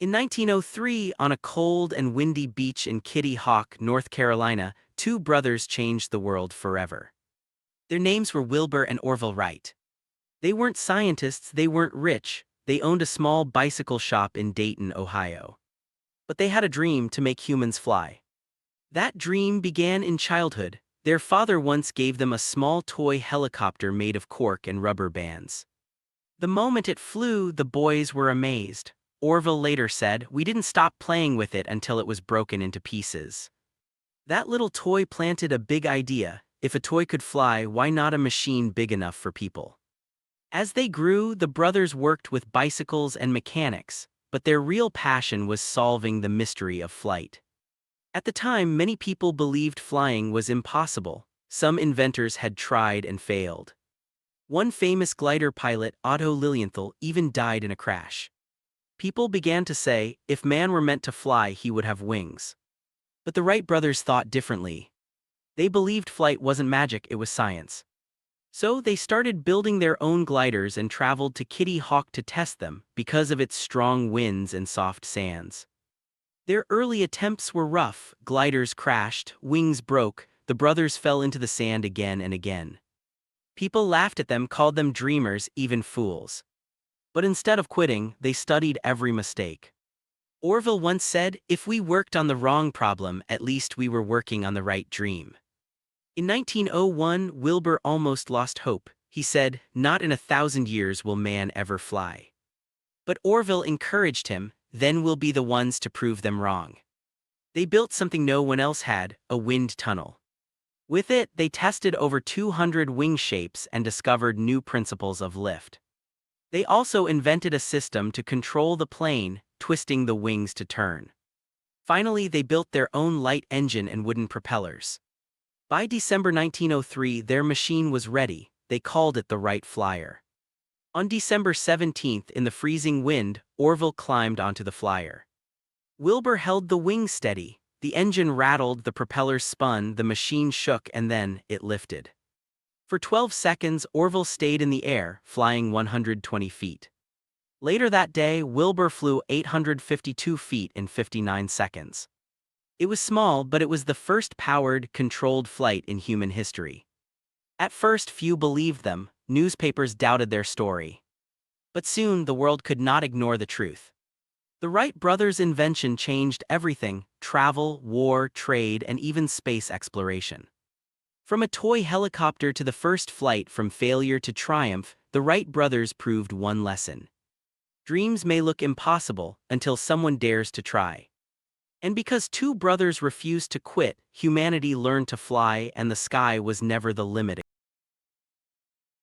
In 1903, on a cold and windy beach in Kitty Hawk, North Carolina, two brothers changed the world forever. Their names were Wilbur and Orville Wright. They weren't scientists, they weren't rich, they owned a small bicycle shop in Dayton, Ohio. But they had a dream to make humans fly. That dream began in childhood. Their father once gave them a small toy helicopter made of cork and rubber bands. The moment it flew, the boys were amazed. Orville later said, "We didn't stop playing with it until it was broken into pieces." That little toy planted a big idea. If a toy could fly, why not a machine big enough for people? As they grew, the brothers worked with bicycles and mechanics, but their real passion was solving the mystery of flight. At the time, many people believed flying was impossible. Some inventors had tried and failed. One famous glider pilot, Otto Lilienthal, even died in a crash. People began to say, if man were meant to fly, he would have wings. But the Wright brothers thought differently. They believed flight wasn't magic, it was science. So they started building their own gliders and traveled to Kitty Hawk to test them because of its strong winds and soft sands. Their early attempts were rough. Gliders crashed, wings broke, the brothers fell into the sand again and again. People laughed at them, called them dreamers, even fools. But instead of quitting, they studied every mistake. Orville once said, "If we worked on the wrong problem, at least we were working on the right dream." In 1901, Wilbur almost lost hope. He said, "Not in 1,000 years will man ever fly." But Orville encouraged him, "Then we'll be the ones to prove them wrong." They built something no one else had, a wind tunnel. With it, they tested over 200 wing shapes and discovered new principles of lift. They also invented a system to control the plane, twisting the wings to turn. Finally, they built their own light engine and wooden propellers. By December 1903, their machine was ready. They called it the Wright Flyer. On December 17th, in the freezing wind, Orville climbed onto the flyer. Wilbur held the wings steady. The engine rattled, the propellers spun, the machine shook, and then it lifted. For 12 seconds, Orville stayed in the air, flying 120 feet. Later that day, Wilbur flew 852 feet in 59 seconds. It was small, but it was the first powered, controlled flight in human history. At first, few believed them. Newspapers doubted their story. But soon, the world could not ignore the truth. The Wright brothers' invention changed everything: travel, war, trade, and even space exploration. From a toy helicopter to the first flight, from failure to triumph, the Wright brothers proved one lesson. Dreams may look impossible until someone dares to try. And because two brothers refused to quit, humanity learned to fly, and the sky was never the limit.